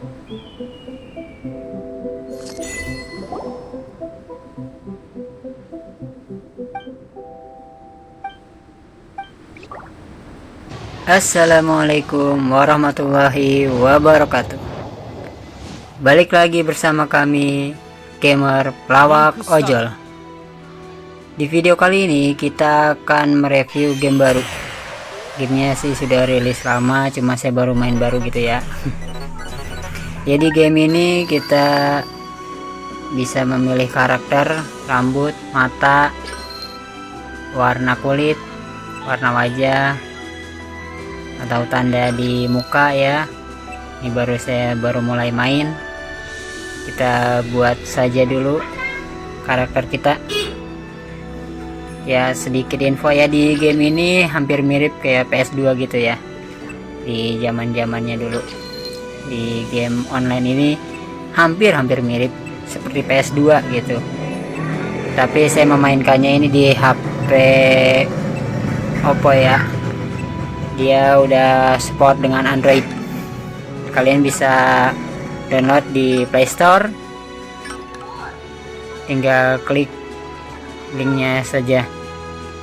Assalamualaikum warahmatullahi wabarakatuh. Balik lagi bersama kami, gamer pelawak ojol. Di video kali ini kita akan mereview game baru. Gamenya sih sudah rilis lama, cuma saya baru main baru gitu ya. Jadi game ini kita bisa memilih karakter, rambut, mata, warna kulit, warna wajah, atau tanda di muka ya. Ini saya baru mulai main. Kita buat saja dulu karakter kita. Ya, sedikit info ya, di game ini hampir mirip kayak PS2 gitu ya. Di zaman-zamannya dulu. Di game online ini hampir mirip seperti PS2 gitu. Tapi saya memainkannya ini di HP Oppo ya. Dia udah support dengan Android. Kalian bisa download di Play Store, tinggal klik linknya saja.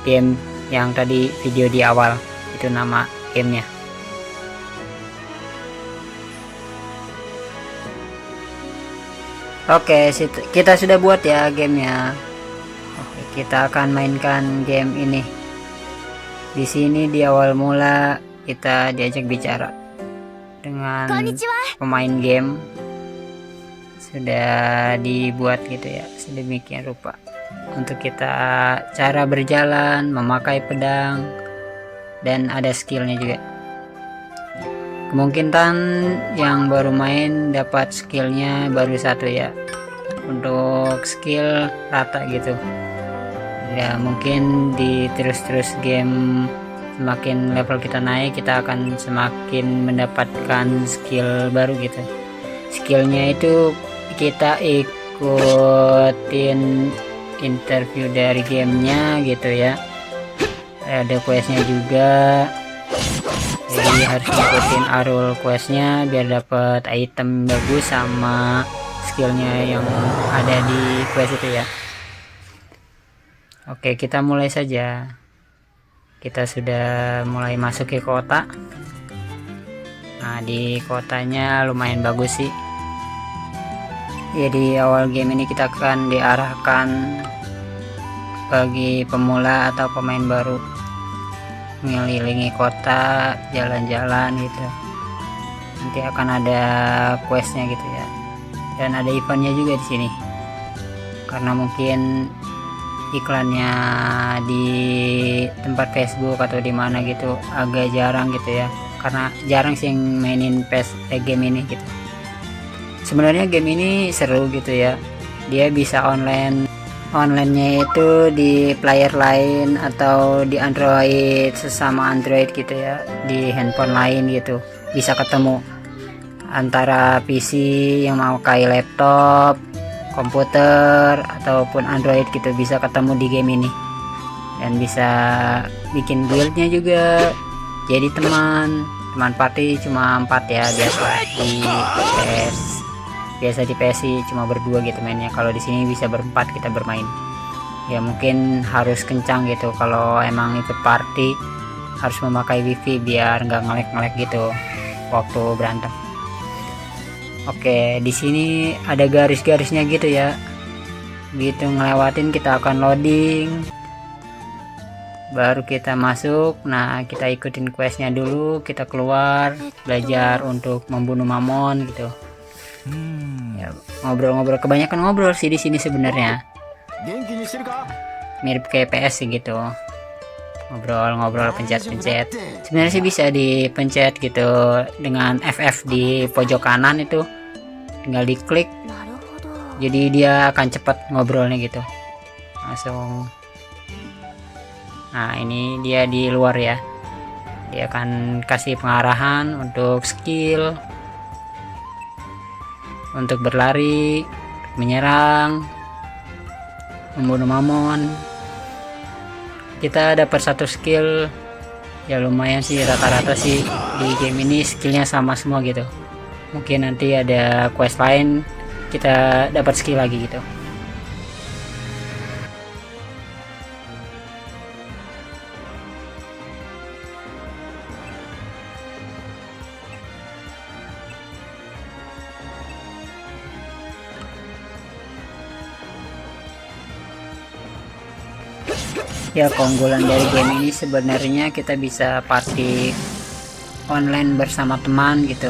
Game yang tadi video di awal itu nama gamenya. Oke, kita sudah buat ya gamenya. Oke, kita akan mainkan game ini. Di sini di awal mula kita diajak bicara dengan pemain game. Sudah dibuat gitu ya, sedemikian rupa untuk kita cara berjalan, memakai pedang, dan ada skillnya juga. Kemungkinan yang baru main dapat skillnya baru satu ya. Untuk skill rata gitu ya, mungkin di terus game semakin level kita naik, kita akan semakin mendapatkan skill baru gitu. Skillnya itu kita ikutin interview dari gamenya gitu ya. Ada questnya juga, jadi harus ikutin alur questnya biar dapat item bagus sama skillnya yang ada di quest itu ya. Oke, kita mulai saja. Kita sudah mulai masuk ke kota. Nah, di kotanya lumayan bagus sih. Ya, di awal game ini kita akan diarahkan bagi pemula atau pemain baru mengelilingi kota, jalan-jalan gitu. Nanti akan ada questnya gitu ya. Dan ada eventnya juga di sini. Karena mungkin iklannya di tempat Facebook atau di mana gitu agak jarang gitu ya, karena jarang sih yang mainin game ini gitu. Sebenarnya game ini seru gitu ya, dia bisa onlinenya itu di player lain atau di Android sesama Android gitu ya, di handphone lain gitu bisa ketemu antara PC yang mau kayak laptop, komputer ataupun Android gitu, bisa ketemu di game ini. Dan bisa bikin guildnya juga, jadi teman party cuma 4 ya, biasa di PS sih cuma berdua gitu mainnya. Kalau di sini bisa berempat kita bermain ya. Mungkin harus kencang gitu, kalau emang ikut party harus memakai wifi biar nggak ngelek gitu waktu berantem. Oke, di sini ada garis-garisnya gitu ya. Gitu ngelewatin kita akan loading. Baru kita masuk. Nah, kita ikutin questnya dulu, kita keluar, belajar untuk membunuh Mamon gitu. Ya, ngobrol-ngobrol, kebanyakan ngobrol sih di sini sebenarnya. Mirip kayak PS sih gitu. Ngobrol-ngobrol, pencet-pencet. Sebenarnya sih bisa dipencet gitu dengan FF di pojok kanan itu, tinggal diklik, jadi dia akan cepat ngobrolnya gitu langsung. Nah, ini dia di luar ya, dia akan kasih pengarahan untuk skill, untuk berlari, menyerang, membunuh Mamon. Kita dapat satu skill ya, lumayan sih, rata-rata sih di game ini skillnya sama semua gitu. mungkin nanti ada quest lain kita dapat skill lagi gitu. Ya, keunggulan dari game ini sebenarnya kita bisa party online bersama teman gitu,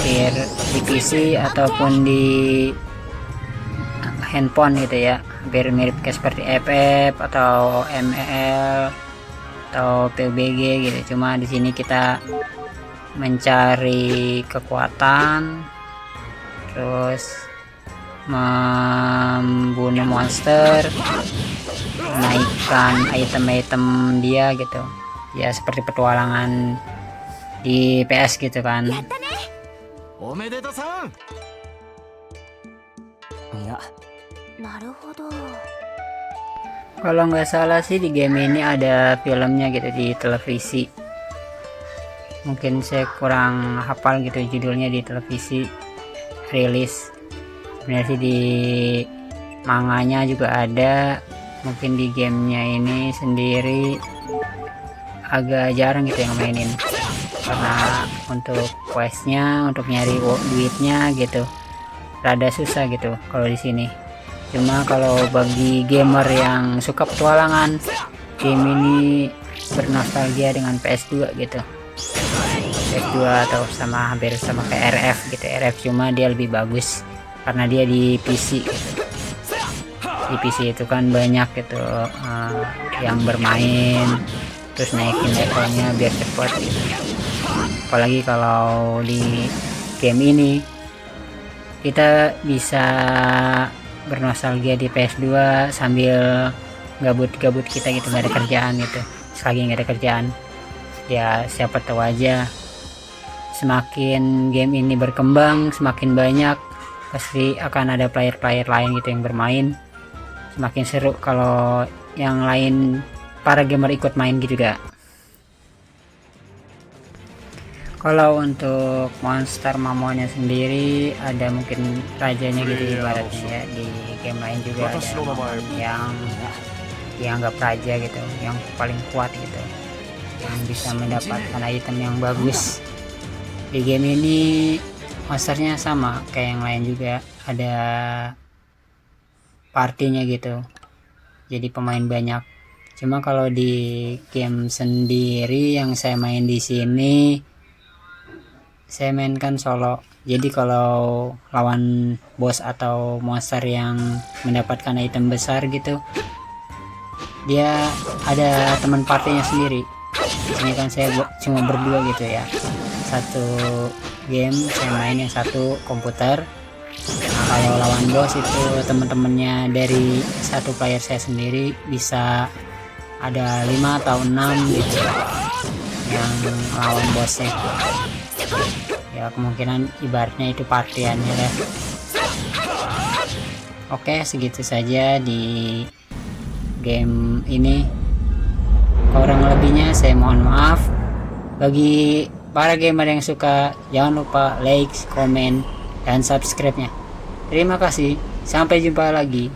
di PC ataupun di handphone gitu ya, hampir mirip kayak seperti FF atau ML atau PUBG gitu. Cuma di sini kita mencari kekuatan, terus membunuh monster, menaikkan item-item dia gitu ya, seperti petualangan di PS gitu kan. Kalau nggak salah sih di game ini ada filmnya gitu di televisi, mungkin saya kurang hafal gitu judulnya, di televisi rilis. Sebenarnya sih di manganya juga ada, mungkin di gamenya ini sendiri agak jarang gitu yang mainin, karena untuk questnya, untuk nyari duitnya gitu rada susah gitu kalau di sini. Cuma kalau bagi gamer yang suka petualangan, game ini bernostalgia dengan PS2 gitu, PS2 atau sama hampir sama kayak RF gitu. RF cuma dia lebih bagus karena dia di PC gitu. Di PC itu kan banyak gitu yang bermain, terus naikin levelnya biar cepat gitu. Apalagi kalau di game ini kita bisa bernostalgia di PS2 sambil gabut-gabut kita gitu, nggak ada kerjaan gitu. Selagi nggak ada kerjaan ya, siapa tahu aja semakin game ini berkembang, semakin banyak, pasti akan ada player-player lain gitu yang bermain. Semakin seru kalau yang lain, para gamer ikut main gitu juga. Kalau untuk monster mamonnya sendiri ada mungkin rajanya gitu ibaratnya ya. Di game lain juga ada yang dianggap raja gitu, yang paling kuat gitu, yang bisa mendapatkan item yang bagus. Di game ini monsternya sama kayak yang lain juga, ada partinya gitu, jadi pemain banyak. Cuma kalau di game sendiri yang saya main di sini, saya mainkan solo. Jadi kalau lawan bos atau monster yang mendapatkan item besar gitu, dia ada teman partinya sendiri. Di sini kan saya cuma berdua gitu ya. Satu game saya main, yang satu komputer. Nah, kalau lawan bos itu teman-temannya dari satu player saya sendiri, bisa ada 5 atau 6 gitu yang lawan bosnya. Ya kemungkinan ibaratnya itu partiannya deh. Oke, segitu saja di game ini. Kurang lebihnya saya mohon maaf. Bagi para gamer yang suka, jangan lupa like, komen, dan subscribe-nya. Terima kasih, sampai jumpa lagi.